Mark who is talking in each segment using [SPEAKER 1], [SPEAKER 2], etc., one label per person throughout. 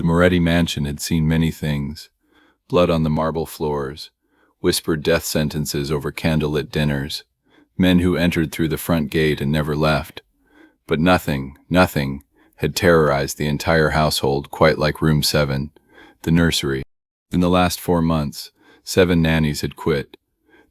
[SPEAKER 1] The Moretti mansion had seen many things: blood on the marble floors, whispered death sentences over candlelit dinners, men who entered through the front gate and never left. But nothing had terrorized the entire household quite like Room 7, the nursery. In the last 4 months, 7 nannies had quit.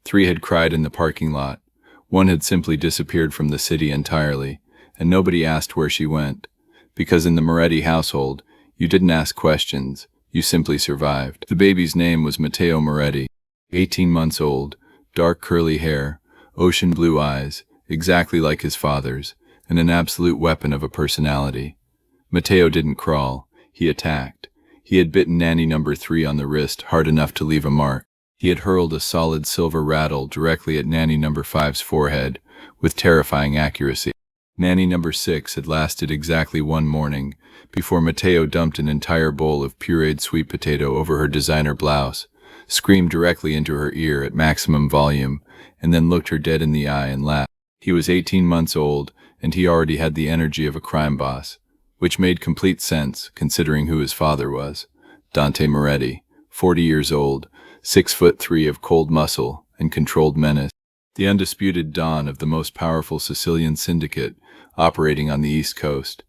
[SPEAKER 1] 3 had cried in the parking lot. 1 had simply disappeared from the city entirely, and nobody asked where she went. Because in the Moretti household, you didn't ask questions, you simply survived. The baby's name was Matteo Moretti, 18 months old, dark curly hair, ocean blue eyes, exactly like his father's, and an absolute weapon of a personality. Matteo didn't crawl, he attacked. He had bitten Nanny number 3 on the wrist hard enough to leave a mark. He had hurled a solid silver rattle directly at Nanny number 5's forehead, with terrifying accuracy. Nanny number 6 had lasted exactly 1 morning, before Matteo dumped an entire bowl of pureed sweet potato over her designer blouse, screamed directly into her ear at maximum volume, and then looked her dead in the eye and laughed. He was 18 months old, and he already had the energy of a crime boss, which made complete sense considering who his father was. Dante Moretti, 40 years old, 6'3" of cold muscle and controlled menace, the undisputed don of the most powerful Sicilian syndicate operating on the East Coast.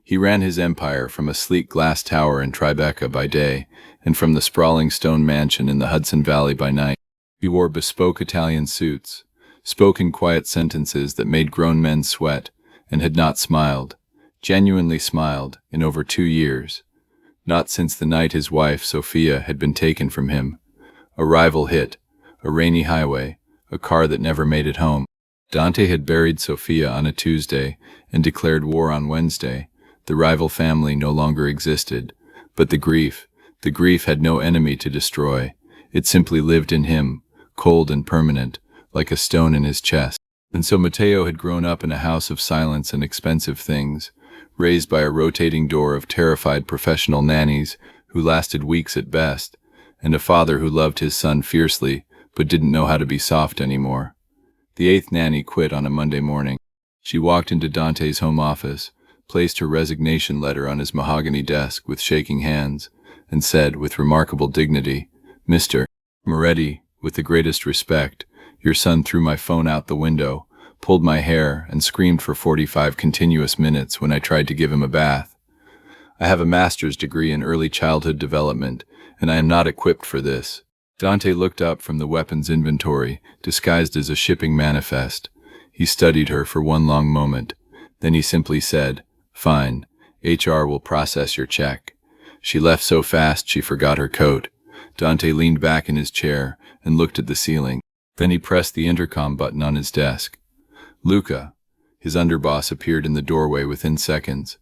[SPEAKER 1] He ran his empire from a sleek glass tower in Tribeca by day and from the sprawling stone mansion in the Hudson Valley by night. He wore bespoke Italian suits, spoke in quiet sentences that made grown men sweat, and had not smiled, genuinely smiled, in over 2 years. Not since the night his wife, Sophia, had been taken from him. A rival hit, a rainy highway, a car that never made it home. Dante had buried Sophia on a Tuesday and declared war on Wednesday. The rival family no longer existed, but the grief had no enemy to destroy. It simply lived in him, cold and permanent, like a stone in his chest. And so Matteo had grown up in a house of silence and expensive things, raised by a rotating door of terrified professional nannies who lasted weeks at best, and a father who loved his son fiercely but didn't know how to be soft anymore. The 8th nanny quit on a Monday morning. She walked into Dante's home office, placed her resignation letter on his mahogany desk with shaking hands, and said with remarkable dignity, "Mr. Moretti, with the greatest respect, your son threw my phone out the window, pulled my hair, and screamed for 45 continuous minutes when I tried to give him a bath. I have a master's degree in early childhood development, and I am not equipped for this." Dante looked up from the weapons inventory, disguised as a shipping manifest. He studied her for one long moment. Then he simply said, "Fine, HR will process your check." She left so fast she forgot her coat. Dante leaned back in his chair and looked at the ceiling. Then he pressed the intercom button on his desk. Luca, his underboss, appeared in the doorway within seconds,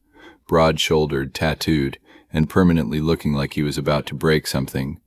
[SPEAKER 1] broad-shouldered, tattooed, and permanently looking like he was about to break something.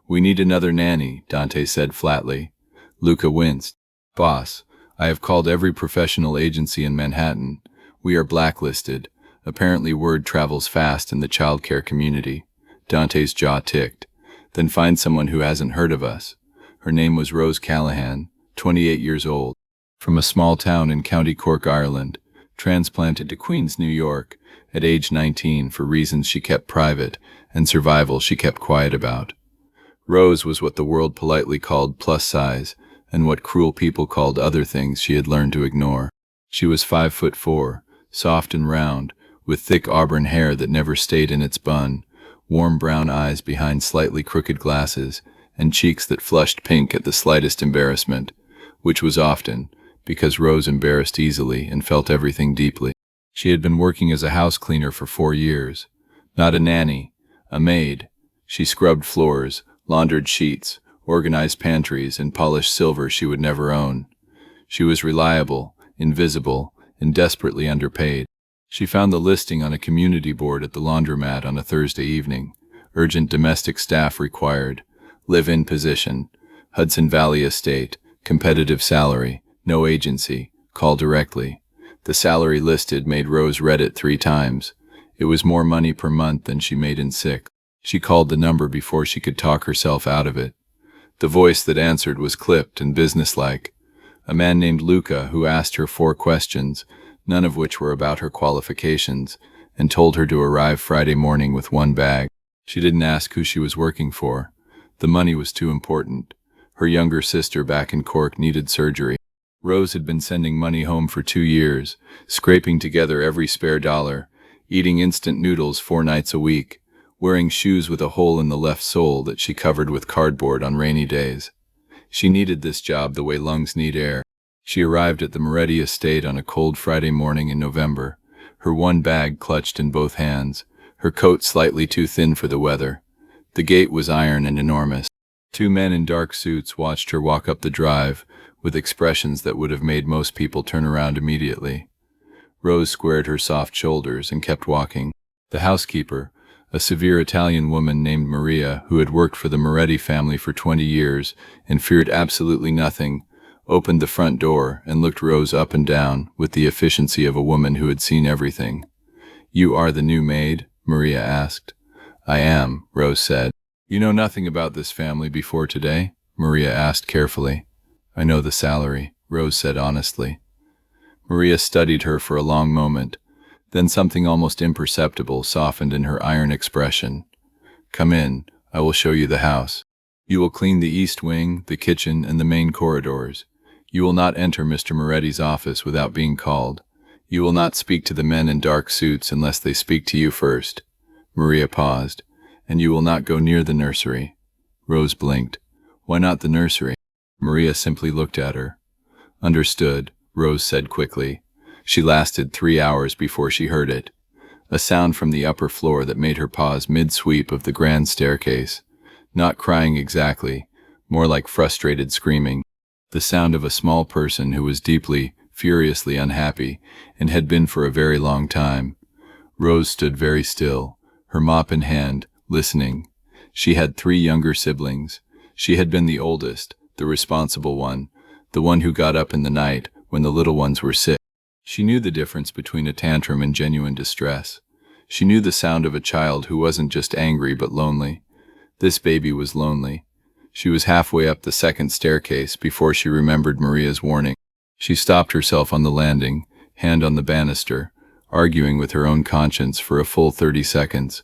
[SPEAKER 1] "We need another nanny," Dante said flatly. Luca winced. "Boss, I have called every professional agency in Manhattan. We are blacklisted. Apparently word travels fast in the childcare community." Dante's jaw ticked. "Then find someone who hasn't heard of us." Her name was Rose Callahan, 28 years old, from a small town in County Cork, Ireland, transplanted to Queens, New York, at age 19 for reasons she kept private and survival she kept quiet about. Rose was what the world politely called plus size, and what cruel people called other things she had learned to ignore. She was 5'4", soft and round, with thick auburn hair that never stayed in its bun, warm brown eyes behind slightly crooked glasses, and cheeks that flushed pink at the slightest embarrassment, which was often, because Rose embarrassed easily and felt everything deeply. She had been working as a house cleaner for 4 years. Not a nanny, a maid. She scrubbed floors, laundered sheets, organized pantries, and polished silver she would never own. She was reliable, invisible, and desperately underpaid. She found the listing on a community board at the laundromat on a Thursday evening. Urgent domestic staff required. Live-in position. Hudson Valley estate. Competitive salary. No agency. Call directly. The salary listed made Rose read it 3 times. It was more money per month than she made in sick. She called the number before she could talk herself out of it. The voice that answered was clipped and businesslike. A man named Luca who asked her 4 questions, none of which were about her qualifications, and told her to arrive Friday morning with 1 bag. She didn't ask who she was working for. The money was too important. Her younger sister back in Cork needed surgery. Rose had been sending money home for 2 years, scraping together every spare dollar, eating instant noodles 4 nights a week, wearing shoes with a hole in the left sole that she covered with cardboard on rainy days. She needed this job the way lungs need air. She arrived at the Moretti estate on a cold Friday morning in November, her one bag clutched in both hands, her coat slightly too thin for the weather. The gate was iron and enormous. 2 men in dark suits watched her walk up the drive, with expressions that would have made most people turn around immediately. Rose squared her soft shoulders and kept walking. The housekeeper, a severe Italian woman named Maria who had worked for the Moretti family for 20 years and feared absolutely nothing, opened the front door and looked Rose up and down with the efficiency of a woman who had seen everything. "You are the new maid?" Maria asked. "I am," Rose said. "You know nothing about this family before today?" Maria asked carefully. "I know the salary," Rose said honestly. Maria studied her for a long moment. Then something almost imperceptible softened in her iron expression. "Come in, I will show you the house. You will clean the east wing, the kitchen, and the main corridors. You will not enter Mr. Moretti's office without being called. You will not speak to the men in dark suits unless they speak to you first." Maria paused. "And you will not go near the nursery." Rose blinked. "Why not the nursery?" Maria simply looked at her. "Understood," Rose said quickly. She lasted 3 hours before she heard it. A sound from the upper floor that made her pause mid-sweep of the grand staircase. Not crying exactly, more like frustrated screaming. The sound of a small person who was deeply, furiously unhappy, and had been for a very long time. Rose stood very still, her mop in hand, listening. She had 3 younger siblings. She had been the oldest, the responsible one, the one who got up in the night when the little ones were sick. She knew the difference between a tantrum and genuine distress. She knew the sound of a child who wasn't just angry but lonely. This baby was lonely. She was halfway up the second staircase before she remembered Maria's warning. She stopped herself on the landing, hand on the banister, arguing with her own conscience for a full 30 seconds.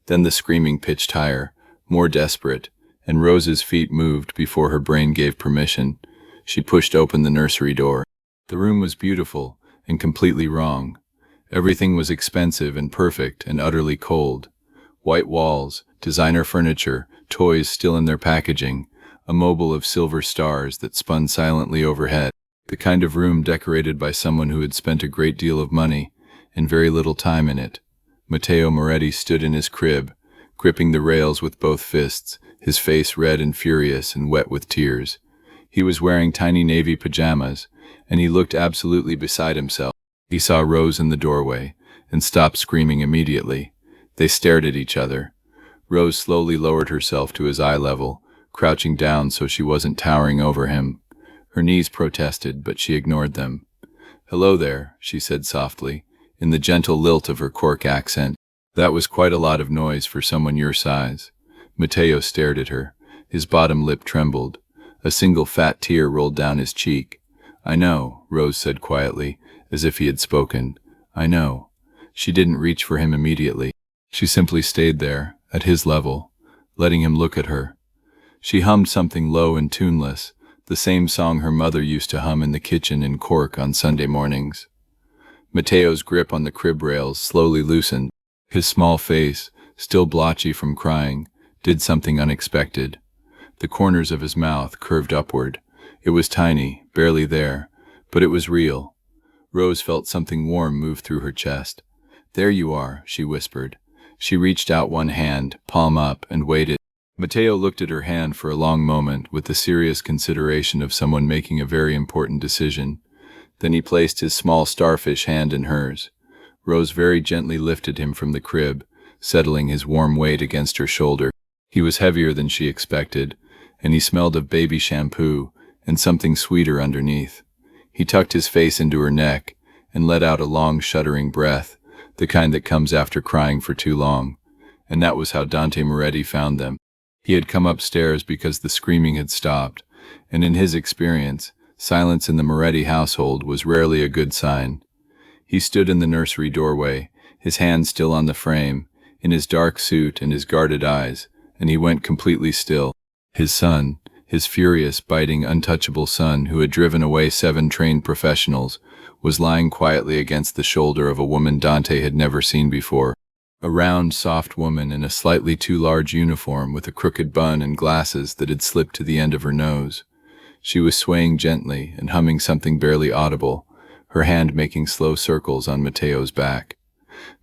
[SPEAKER 1] Then the screaming pitched higher, more desperate, and Rose's feet moved before her brain gave permission. She pushed open the nursery door. The room was beautiful and completely wrong. Everything was expensive and perfect and utterly cold. White walls, designer furniture, toys still in their packaging, a mobile of silver stars that spun silently overhead. The kind of room decorated by someone who had spent a great deal of money and very little time in it. Matteo Moretti stood in his crib, gripping the rails with both fists, his face red and furious and wet with tears. He was wearing tiny navy pajamas, and he looked absolutely beside himself. He saw Rose in the doorway, and stopped screaming immediately. They stared at each other. Rose slowly lowered herself to his eye level, crouching down so she wasn't towering over him. Her knees protested, but she ignored them. "Hello there," she said softly, in the gentle lilt of her Cork accent. That was quite a lot of noise for someone your size. Matteo stared at her. His bottom lip trembled. A single fat tear rolled down his cheek. "I know," Rose said quietly, as if he had spoken. "I know." She didn't reach for him immediately. She simply stayed there, at his level, letting him look at her. She hummed something low and tuneless, the same song her mother used to hum in the kitchen in Cork on Sunday mornings. Matteo's grip on the crib rails slowly loosened. His small face, still blotchy from crying, did something unexpected. The corners of his mouth curved upward. It was tiny, barely there, but it was real. Rose felt something warm move through her chest. "There you are," she whispered. She reached out one hand, palm up, and waited. Matteo looked at her hand for a long moment with the serious consideration of someone making a very important decision. Then he placed his small starfish hand in hers. Rose very gently lifted him from the crib, settling his warm weight against her shoulder. He was heavier than she expected, and he smelled of baby shampoo and something sweeter underneath. He tucked his face into her neck and let out a long shuddering breath, the kind that comes after crying for too long. And that was how Dante Moretti found them. He had come upstairs because the screaming had stopped, and in his experience, silence in the Moretti household was rarely a good sign. He stood in the nursery doorway, his hand still on the frame, in his dark suit and his guarded eyes, and he went completely still. His son, his furious, biting, untouchable son who had driven away 7 trained professionals, was lying quietly against the shoulder of a woman Dante had never seen before. A round, soft woman in a slightly too large uniform with a crooked bun and glasses that had slipped to the end of her nose. She was swaying gently and humming something barely audible, her hand making slow circles on Matteo's back.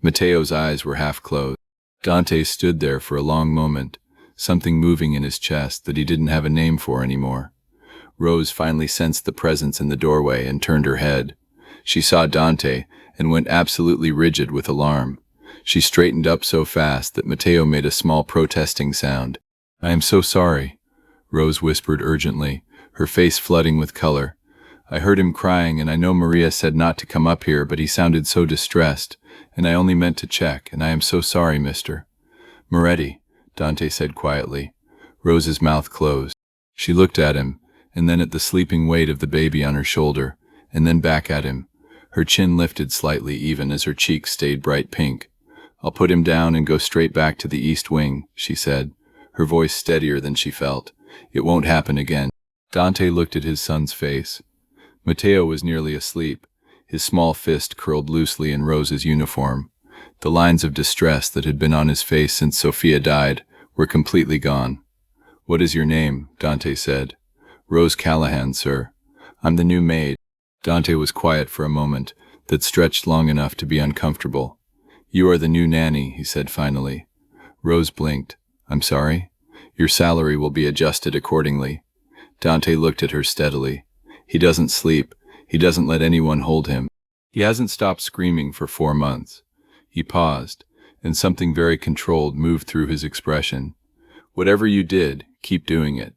[SPEAKER 1] Matteo's eyes were half closed. Dante stood there for a long moment, something moving in his chest that he didn't have a name for anymore. Rose finally sensed the presence in the doorway and turned her head. She saw Dante and went absolutely rigid with alarm. She straightened up so fast that Matteo made a small protesting sound. "I am so sorry," Rose whispered urgently, her face flooding with color. "I heard him crying, and I know Maria said not to come up here, but he sounded so distressed, and I only meant to check, and I am so sorry, mister." "Moretti," Dante said quietly. Rose's mouth closed. She looked at him, and then at the sleeping weight of the baby on her shoulder, and then back at him. Her chin lifted slightly even as her cheeks stayed bright pink. "I'll put him down and go straight back to the East Wing," she said, her voice steadier than she felt. "It won't happen again." Dante looked at his son's face. Matteo was nearly asleep, his small fist curled loosely in Rose's uniform. The lines of distress that had been on his face since Sophia died were completely gone. "What is your name?" Dante said. "Rose Callahan, sir. I'm the new maid." Dante was quiet for a moment, that stretched long enough to be uncomfortable. "You are the new nanny," he said finally. Rose blinked. "I'm sorry? Your salary will be adjusted accordingly." Dante looked at her steadily. "He doesn't sleep. He doesn't let anyone hold him. He hasn't stopped screaming for 4 months." He paused, and something very controlled moved through his expression. "Whatever you did, keep doing it."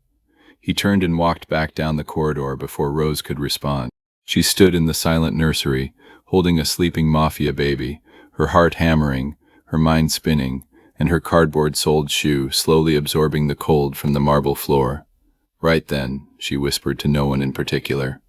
[SPEAKER 1] He turned and walked back down the corridor before Rose could respond. She stood in the silent nursery, holding a sleeping Mafia baby, her heart hammering, her mind spinning, and her cardboard-soled shoe slowly absorbing the cold from the marble floor. "Right then," she whispered to no one in particular.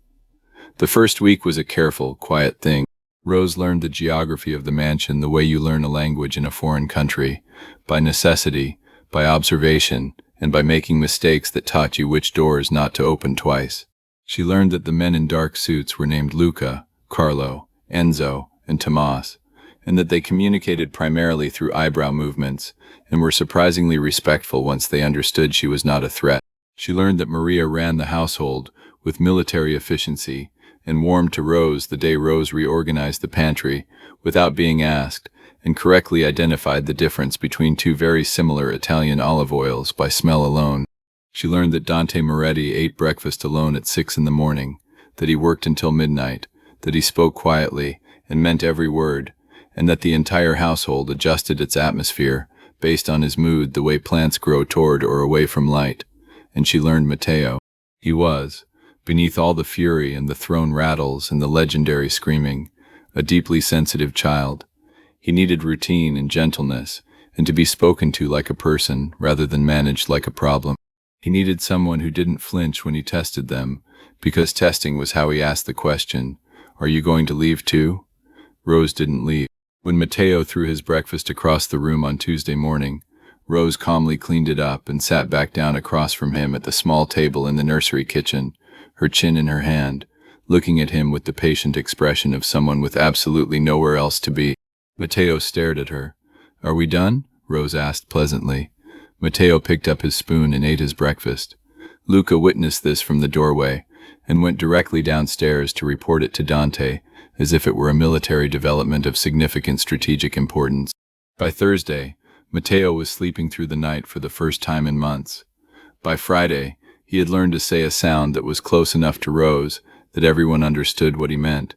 [SPEAKER 1] The first week was a careful, quiet thing. Rose learned the geography of the mansion the way you learn a language in a foreign country, by necessity, by observation, and by making mistakes that taught you which doors not to open twice. She learned that the men in dark suits were named Luca, Carlo, Enzo, and Tomas, and that they communicated primarily through eyebrow movements, and were surprisingly respectful once they understood she was not a threat. She learned that Maria ran the household with military efficiency, and warmed to Rose the day Rose reorganized the pantry without being asked, and correctly identified the difference between 2 very similar Italian olive oils by smell alone. She learned that Dante Moretti ate breakfast alone at 6 in the morning, that he worked until midnight, that he spoke quietly and meant every word, and that the entire household adjusted its atmosphere based on his mood the way plants grow toward or away from light. And she learned Matteo. He was, beneath all the fury and the thrown rattles and the legendary screaming, a deeply sensitive child. He needed routine and gentleness, and to be spoken to like a person rather than managed like a problem. He needed someone who didn't flinch when he tested them, because testing was how he asked the question, "Are you going to leave too?" Rose didn't leave. When Matteo threw his breakfast across the room on Tuesday morning, Rose calmly cleaned it up and sat back down across from him at the small table in the nursery kitchen, her chin in her hand, looking at him with the patient expression of someone with absolutely nowhere else to be. Matteo stared at her. "Are we done?" Rose asked pleasantly. Matteo picked up his spoon and ate his breakfast. Luca witnessed this from the doorway, and went directly downstairs to report it to Dante, as if it were a military development of significant strategic importance. By Thursday, Matteo was sleeping through the night for the first time in months. By Friday, he had learned to say a sound that was close enough to Rose that everyone understood what he meant.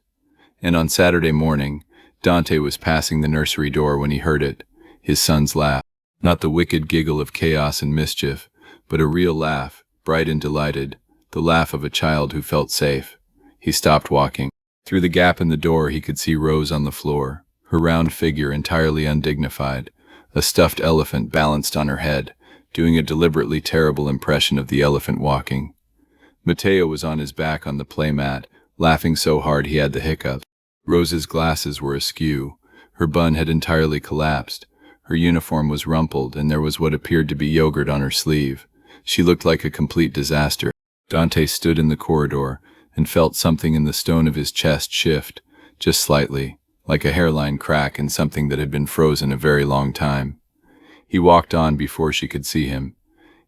[SPEAKER 1] And on Saturday morning, Dante was passing the nursery door when he heard it, his son's laugh. Not the wicked giggle of chaos and mischief, but a real laugh, bright and delighted, the laugh of a child who felt safe. He stopped walking. Through the gap in the door he could see Rose on the floor, her round figure entirely undignified, a stuffed elephant balanced on her head, doing a deliberately terrible impression of the elephant walking. Matteo was on his back on the playmat, laughing so hard he had the hiccups. Rose's glasses were askew. Her bun had entirely collapsed. Her uniform was rumpled, and there was what appeared to be yogurt on her sleeve. She looked like a complete disaster. Dante stood in the corridor and felt something in the stone of his chest shift, just slightly, like a hairline crack in something that had been frozen a very long time. He walked on before she could see him.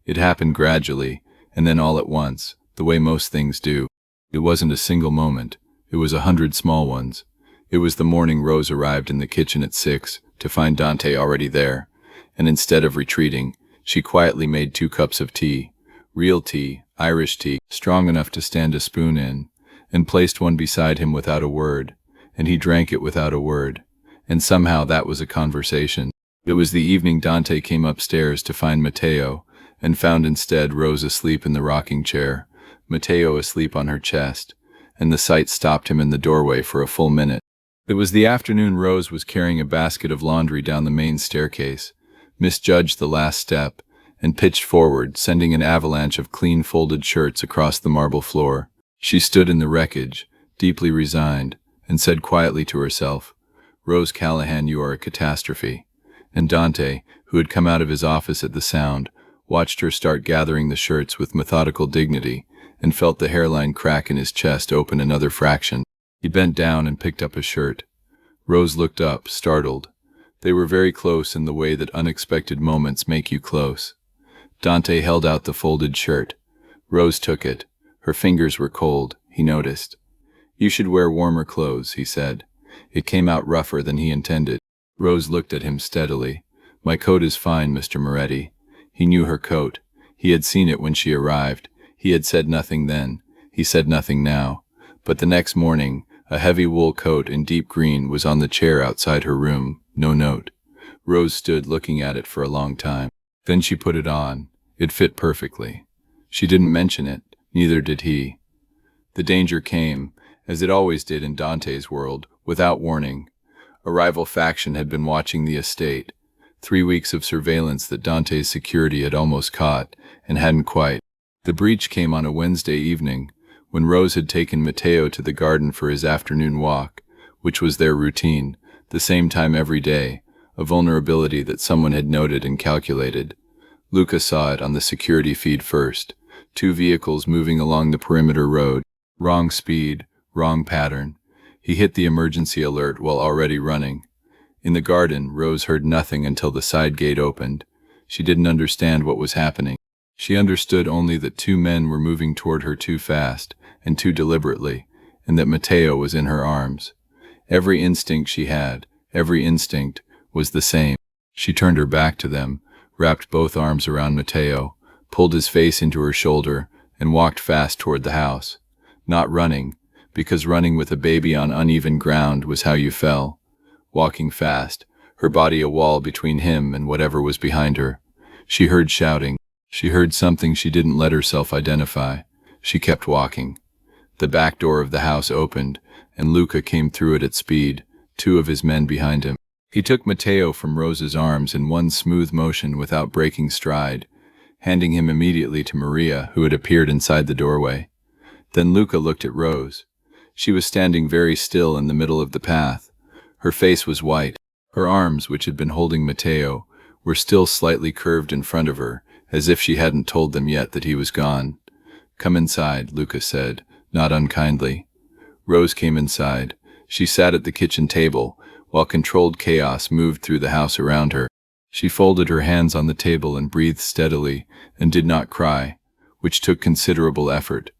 [SPEAKER 1] It happened gradually, and then all at once, the way most things do. It wasn't a single moment. It was 100 small ones. It was the morning Rose arrived in the kitchen at 6 to find Dante already there, and instead of retreating, she quietly made 2 cups of tea, real tea, Irish tea, strong enough to stand a spoon in, and placed one beside him without a word, and he drank it without a word, and somehow that was a conversation. It was the evening Dante came upstairs to find Matteo, and found instead Rose asleep in the rocking chair, Matteo asleep on her chest, and the sight stopped him in the doorway for a full minute. It was the afternoon Rose was carrying a basket of laundry down the main staircase, misjudged the last step, and pitched forward, sending an avalanche of clean folded shirts across the marble floor. She stood in the wreckage, deeply resigned, and said quietly to herself, "Rose Callahan, you are a catastrophe." And Dante, who had come out of his office at the sound, watched her start gathering the shirts with methodical dignity, and felt the hairline crack in his chest open another fraction. He bent down and picked up a shirt. Rose looked up, startled. They were very close in the way that unexpected moments make you close. Dante held out the folded shirt. Rose took it. Her fingers were cold, he noticed. "You should wear warmer clothes," he said. It came out rougher than he intended. Rose looked at him steadily. "My coat is fine, Mr. Moretti." He knew her coat. He had seen it when she arrived. He had said nothing then. He said nothing now. But the next morning, a heavy wool coat in deep green was on the chair outside her room. No note. Rose stood looking at it for a long time. Then she put it on. It fit perfectly. She didn't mention it. Neither did he. The danger came, as it always did in Dante's world, without warning. A rival faction had been watching the estate. 3 weeks of surveillance that Dante's security had almost caught, and hadn't quite. The breach came on a Wednesday evening, when Rose had taken Matteo to the garden for his afternoon walk, which was their routine, the same time every day, a vulnerability that someone had noted and calculated. Luca saw it on the security feed first. 2 vehicles moving along the perimeter road. Wrong speed, wrong pattern. He hit the emergency alert while already running. In the garden, Rose heard nothing until the side gate opened. She didn't understand what was happening. She understood only that 2 men were moving toward her too fast and too deliberately, and that Matteo was in her arms. Every instinct she had, every instinct, was the same. She turned her back to them, wrapped both arms around Matteo, pulled his face into her shoulder, and walked fast toward the house. Not running, because running with a baby on uneven ground was how you fell. Walking fast, her body a wall between him and whatever was behind her. She heard shouting. She heard something she didn't let herself identify. She kept walking. The back door of the house opened, and Luca came through it at speed, 2 of his men behind him. He took Matteo from Rose's arms in one smooth motion without breaking stride, handing him immediately to Maria, who had appeared inside the doorway. Then Luca looked at Rose. She was standing very still in the middle of the path. Her face was white. Her arms, which had been holding Matteo, were still slightly curved in front of her, as if she hadn't told them yet that he was gone. "Come inside," Luca said, not unkindly. Rose came inside. She sat at the kitchen table, while controlled chaos moved through the house around her. She folded her hands on the table and breathed steadily, and did not cry, which took considerable effort.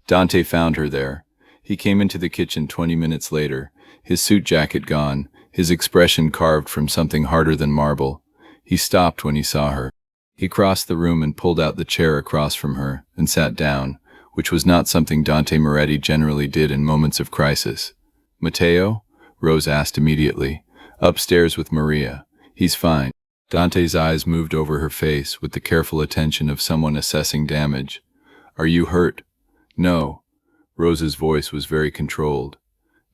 [SPEAKER 1] Dante found her there. He came into the kitchen 20 minutes later, his suit jacket gone, his expression carved from something harder than marble. He stopped when he saw her. He crossed the room and pulled out the chair across from her, and sat down, which was not something Dante Moretti generally did in moments of crisis. "Matteo?" Rose asked immediately. "Upstairs with Maria. He's fine." Dante's eyes moved over her face with the careful attention of someone assessing damage. "Are you hurt?" "No." Rose's voice was very controlled.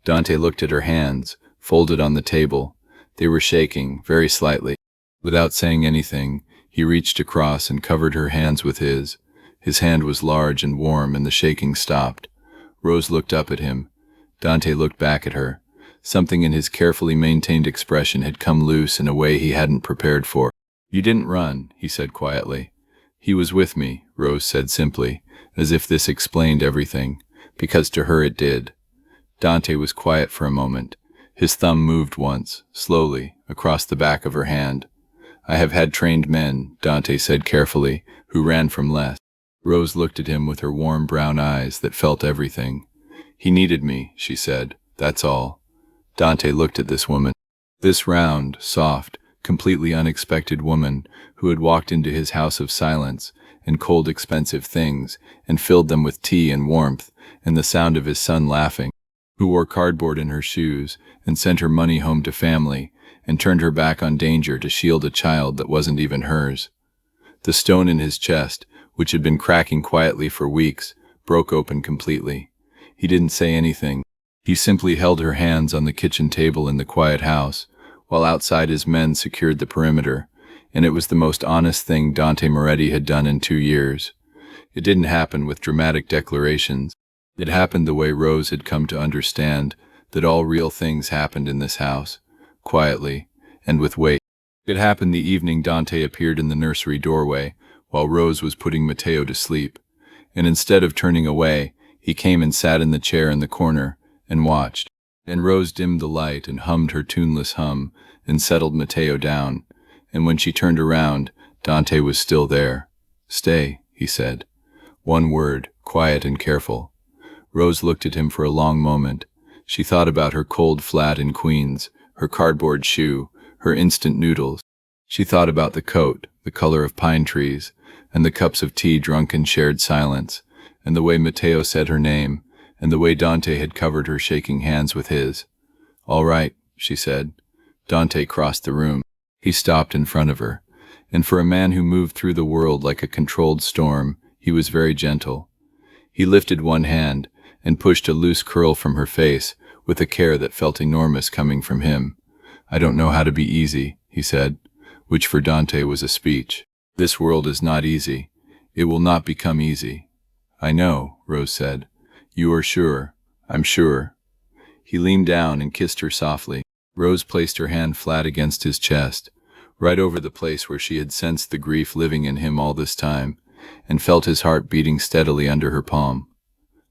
[SPEAKER 1] Dante looked at her hands, folded on the table. They were shaking, very slightly. Without saying anything, he reached across and covered her hands with his. His hand was large and warm, and the shaking stopped. Rose looked up at him. Dante looked back at her. Something in his carefully maintained expression had come loose in a way he hadn't prepared for. "You didn't run," he said quietly. "He was with me," Rose said simply, as if this explained everything, because to her it did. Dante was quiet for a moment. His thumb moved once, slowly, across the back of her hand. "I have had trained men," Dante said carefully, "who ran from less." Rose looked at him with her warm brown eyes that felt everything. "He needed me," she said. "That's all." Dante looked at this woman. This round, soft, completely unexpected woman who had walked into his house of silence and cold expensive things and filled them with tea and warmth and the sound of his son laughing, who wore cardboard in her shoes and sent her money home to family and turned her back on danger to shield a child that wasn't even hers. The stone in his chest, which had been cracking quietly for weeks, broke open completely. He didn't say anything. He simply held her hands on the kitchen table in the quiet house, while outside his men secured the perimeter, and it was the most honest thing Dante Moretti had done in 2 years. It didn't happen with dramatic declarations. It happened the way Rose had come to understand that all real things happened in this house, quietly, and with weight. It happened the evening Dante appeared in the nursery doorway, while Rose was putting Matteo to sleep, and instead of turning away, he came and sat in the chair in the corner, and watched. And Rose dimmed the light and hummed her tuneless hum and settled Matteo down, and when she turned around, Dante was still there. "Stay," he said. One word, quiet and careful. Rose looked at him for a long moment. She thought about her cold flat in Queens, her cardboard shoe, her instant noodles. She thought about the coat, the color of pine trees, and the cups of tea drunk in shared silence, and the way Matteo said her name, and the way Dante had covered her shaking hands with his. "All right," she said. Dante crossed the room. He stopped in front of her, and for a man who moved through the world like a controlled storm, he was very gentle. He lifted one hand and pushed a loose curl from her face with a care that felt enormous coming from him. "I don't know how to be easy," he said, which for Dante was a speech. "This world is not easy. It will not become easy." "I know," Rose said. "You are sure." "I'm sure." He leaned down and kissed her softly. Rose placed her hand flat against his chest, right over the place where she had sensed the grief living in him all this time, and felt his heart beating steadily under her palm.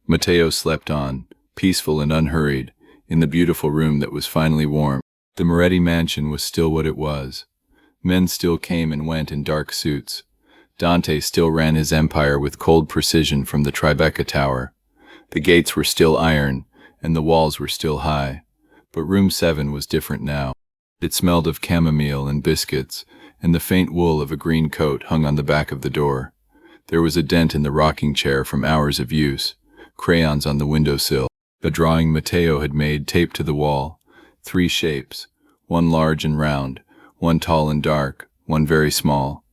[SPEAKER 1] Matteo slept on, peaceful and unhurried, in the beautiful room that was finally warm. The Moretti mansion was still what it was. Men still came and went in dark suits. Dante still ran his empire with cold precision from the Tribeca Tower. The gates were still iron, and the walls were still high. But room 7 was different now. It smelled of chamomile and biscuits, and the faint wool of a green coat hung on the back of the door. There was a dent in the rocking chair from hours of use, crayons on the windowsill, a drawing Matteo had made taped to the wall, 3 shapes, one large and round, one tall and dark, one very small,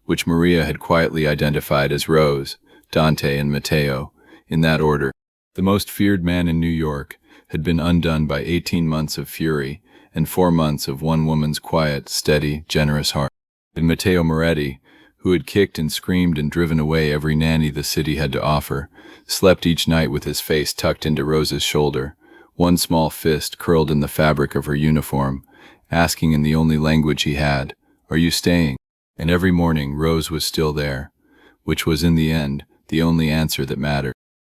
[SPEAKER 1] which Maria had quietly identified as Rose, Dante, and Matteo, in that order. The most feared man in New York had been undone by 18 months of fury and 4 months of one woman's quiet, steady, generous heart. And Matteo Moretti, who had kicked and screamed and driven away every nanny the city had to offer, slept each night with his face tucked into Rose's shoulder, one small fist curled in the fabric of her uniform, asking in the only language he had, "Are you staying?" And every morning Rose was still there, which was in the end the only answer that mattered.